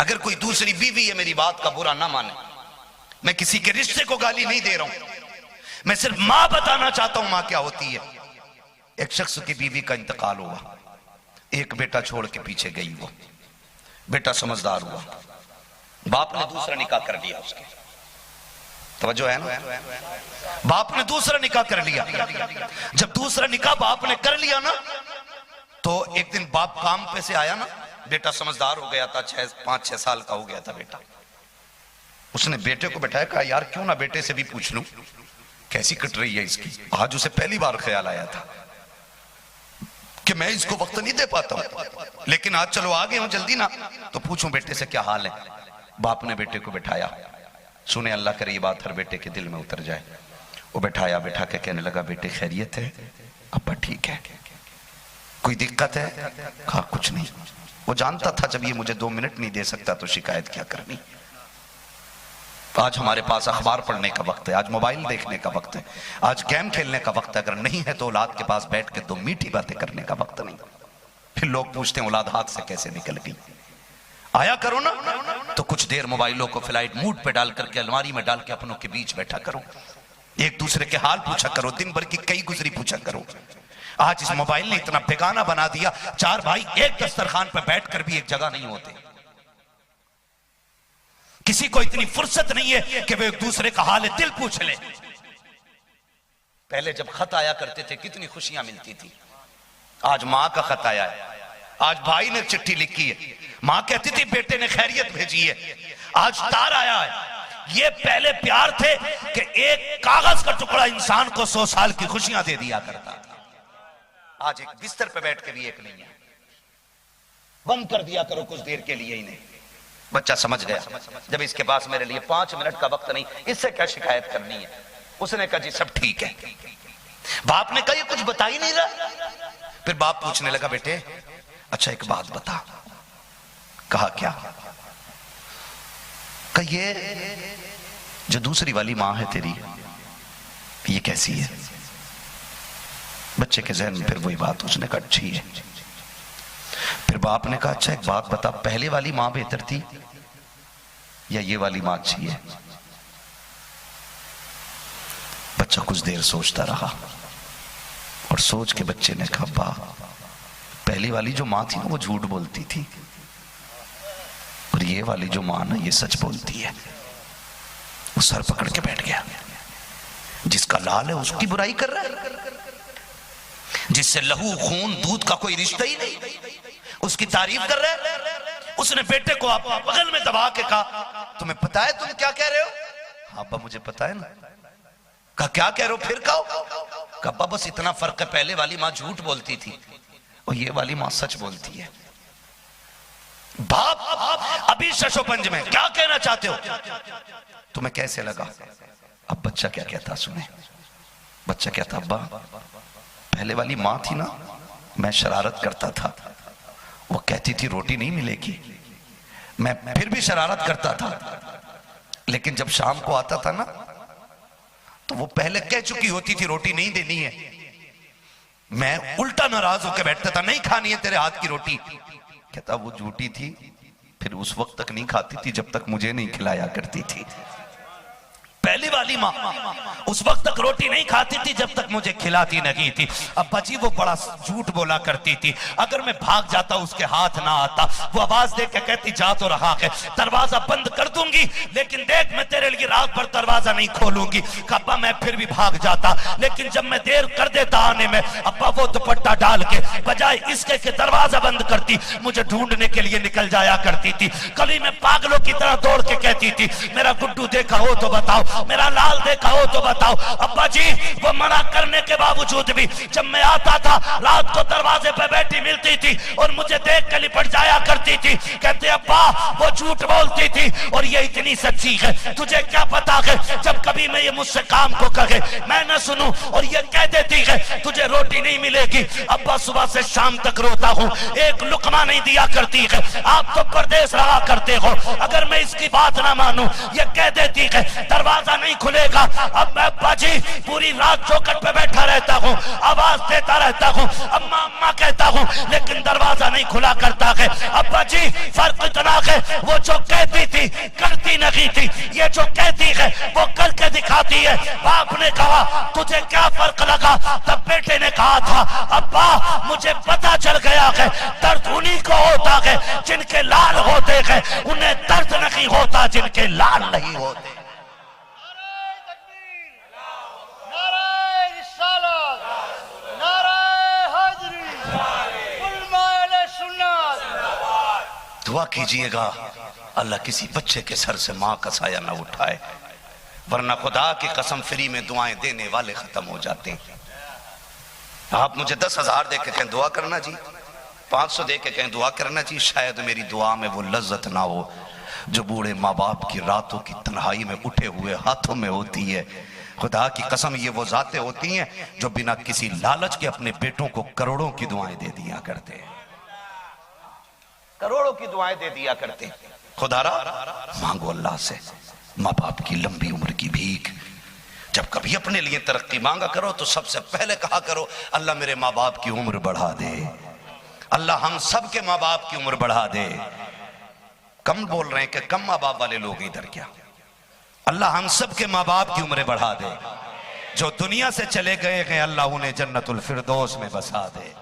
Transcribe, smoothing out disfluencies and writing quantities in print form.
अगर कोई दूसरी बीवी है मेरी बात का बुरा ना माने, मैं किसी के रिश्ते को गाली नहीं दे रहा हूं, मैं सिर्फ मां बताना चाहता हूं मां क्या होती है। एक शख्स की बीवी का इंतकाल हुआ, एक बेटा छोड़ के पीछे गई। वो बेटा समझदार हुआ, बाप ने दूसरा निकाह कर लिया। उसके तवज्जो है ना, बाप ने दूसरा निकाह कर लिया। जब दूसरा निकाह बाप ने कर लिया ना, तो एक दिन बाप काम पे से आया ना, बेटा समझदार हो गया था, 5-6 साल का हो गया था बेटा। उसने बेटे को बैठाया, कहा यार क्यों ना बेटे से भी पूछ लूं कैसी कट रही है इसकी। आज उसे पहली बार ख्याल आया था कि मैं इसको वक्त नहीं दे पाता हूं, लेकिन आज चलो आ गए हूं जल्दी ना, तो पूछूं बेटे से क्या हाल है। बाप ने बेटे को बैठाया, सुने अल्लाह करे ये बात हर बेटे के दिल में उतर जाए। वो बैठाया, बैठा के कहने लगा बेटे खैरियत है? अब्बा ठीक है। कोई दिक्कत है? कहा कुछ नहीं। वो जानता था जब ये मुझे 2 मिनट नहीं दे सकता तो शिकायत क्या करनी। आज हमारे पास अखबार पढ़ने का वक्त है, आज मोबाइल देखने का वक्त है, आज गेम खेलने का वक्त है। अगर नहीं है तो औलाद के पास बैठ के 2 मीठी बातें करने का वक्त नहीं। फिर लोग पूछते हैं औलाद हाथ से कैसे निकल गई। आया करो ना, तो कुछ देर मोबाइलों को फ्लाइट मूड पे डाल करके अलमारी में डाल के अपनों के बीच बैठा करो, एक दूसरे के हाल पूछा करो, दिन भर की कई गुजरी पूछा करो। आज इस मोबाइल ने इतना बेगाना बना दिया, 4 भाई एक दस्तरखान पर बैठकर भी एक जगह नहीं होते। किसी को इतनी फुर्सत नहीं है कि वे एक दूसरे का हाल दिल पूछ ले। पहले जब खत आया करते थे कितनी खुशियां मिलती थी। आज मां का खत आया है, आज भाई ने चिट्ठी लिखी है, मां कहती थी बेटे ने खैरियत भेजी है। आज तार आया है। ये पहले प्यार थे कि एक कागज का टुकड़ा इंसान को 100 साल की खुशियां दे दिया करता था। आज एक बिस्तर पे बैठ के भी एक नहीं है। बंद कर दिया करो कुछ देर के लिए इन्हें। बच्चा समझ गया, जब इसके पास मेरे लिए 5 मिनट का वक्त नहीं, इससे क्या शिकायत करनी है। उसने कहा जी सब ठीक है। बाप ने कहा ये कुछ बता ही नहीं रहा। फिर बाप पूछने लगा बेटे अच्छा एक बात बता। कहा क्या? कहा ये जो दूसरी वाली मां है तेरी, ये कैसी है? बच्चे के जहन में फिर वही बात, उसने कहा अच्छी है। फिर बाप ने कहा अच्छा एक बात बता, पहले वाली मां बेहतर थी या ये वाली मां अच्छी है? बच्चा कुछ देर सोचता रहा और सोच के बच्चे ने कहा बा पहली वाली जो मां थी ना वो झूठ बोलती थी, और ये वाली जो मां ना ये सच बोलती है। वो सर पकड़ के बैठ गया। जिसका लाल है उसकी बुराई कर रहा है, जिससे लहू खून दूध का कोई रिश्ता ही नहीं, उसकी तारीफ कर रहा है। उसने बेटे को आप बगल में दबा के कहा तुम्हें पता है तुम क्या कह रहे हो? हाँ अब्बा मुझे पता है ना। कहा क्या कह रहे हो? फिर कहो। कहा अब्बा बस इतना फर्क है, पहले वाली मां झूठ बोलती थी और ये वाली मां सच बोलती है। बाप अभी शशोपंज में क्या कहना चाहते हो? तुम्हें कैसे लगा? अब बच्चा क्या कहता सुने। बच्चा कहता अब्बा पहले वाली मां थी ना, मैं शरारत करता था, वो कहती थी रोटी नहीं मिलेगी, मैं फिर भी शरारत करता था, लेकिन जब शाम को आता था ना तो वो पहले कह चुकी होती थी रोटी नहीं देनी है, मैं उल्टा नाराज होकर बैठता था, नहीं खानी है तेरे हाथ की रोटी। कहता वो झूठी थी, फिर उस वक्त तक नहीं खाती थी जब तक मुझे नहीं खिलाया करती थी। पहली वाली मां उस वक्त तक रोटी नहीं खाती थी जब तक मुझे खिलाती नहीं थी। अब्बा जी वो बड़ा झूठ बोला करती थी, अगर मैं भाग जाता उसके हाथ ना आता, वो आवाज दे के कहती जा तो रहा है, दरवाजा बंद कर दूंगी लेकिन देख मैं तेरे लिए रात भर दरवाजा नहीं खोलूंगी। अब्बा मैं फिर भी भाग जाता, लेकिन जब मैं देर कर देता आने में, अब्बा वो दुपट्टा डाल के बजाय इसके के दरवाजा बंद करती, मुझे ढूंढने के लिए निकल जाया करती थी। कभी मैं पागलों की तरह दौड़ के कहती थी मेरा गुड्डू देखा हो तो बताओ, मेरा लाल देखा हो तो बताओ। अब्बा जी वो मना करने के बावजूद भी जब मैं आता था रात को दरवाजे पे बैठी मिलती थी और मुझे देख के लिपट जाया करती थी। कहते अब्बा वो झूठ बोलती थी और ये इतनी सच्ची है, तुझे क्या पता है जब कभी मैं ये मुझसे काम को कहे मैं न सुनूं और ये कह देती है तुझे रोटी नहीं मिलेगी। अब्बा सुबह से शाम तक रोता हूँ, एक लुकमा नहीं दिया करती है, आप तो परदेश रहा करते हो। अगर मैं इसकी बात ना मानूं, ये कह देती है दरवाजा नहीं खुलेगा, अब मैं अब्बा जी पूरी रात चौखट पे बैठा रहता हूँ, आवाज देता रहता हूँ, अम्मा अम्मा कहता हूँ, लेकिन दरवाजा नहीं खुला करता है। अब्बा जी फर्क इतना है वो जो कहती थी करती नहीं थी, ये जो कहती है वो करके दिखाती है। बाप ने कहा तुझे क्या फर्क लगा, तब बेटे ने कहा था अब्बा मुझे पता चल गया है दर्द उन्हीं को होता है जिनके लाल होते हैं, उन्हें दर्द नहीं होता जिनके लाल नहीं होते। दुआ कीजिएगा अल्लाह किसी बच्चे के सर से मां का साया ना उठाए, वरना खुदा की कसम फ्री में दुआएं देने वाले खत्म हो जाते हैं। आप मुझे 10,000 दे के कहें दुआ करना जी, 500 दे के कहें दुआ करना जी, शायद मेरी दुआ में वो लज्जत ना हो जो बूढ़े माँ बाप की रातों की तन्हाई में उठे हुए हाथों में होती है। खुदा की कसम ये वो जाते होती हैं जो बिना किसी लालच के अपने बेटों को करोड़ों की दुआएं दे दिया करते हैं, करोड़ों की दुआएं दे दिया करते हैं। खुदारा मांगो अल्लाह से माँ बाप की लंबी उम्र की भीख। जब कभी अपने लिए तरक्की मांगा करो तो सबसे पहले कहा करो अल्लाह मेरे माँ बाप की उम्र बढ़ा दे, अल्लाह हम सब के माँ बाप की उम्र बढ़ा दे। कम बोल रहे हैं कि कम माँ बाप वाले लोग इधर क्या, अल्लाह हम सब के माँ बाप की उम्र बढ़ा दे। जो दुनिया से चले गए हैं अल्लाह उन्हें जन्नतुल फिरदौस में बसा दे।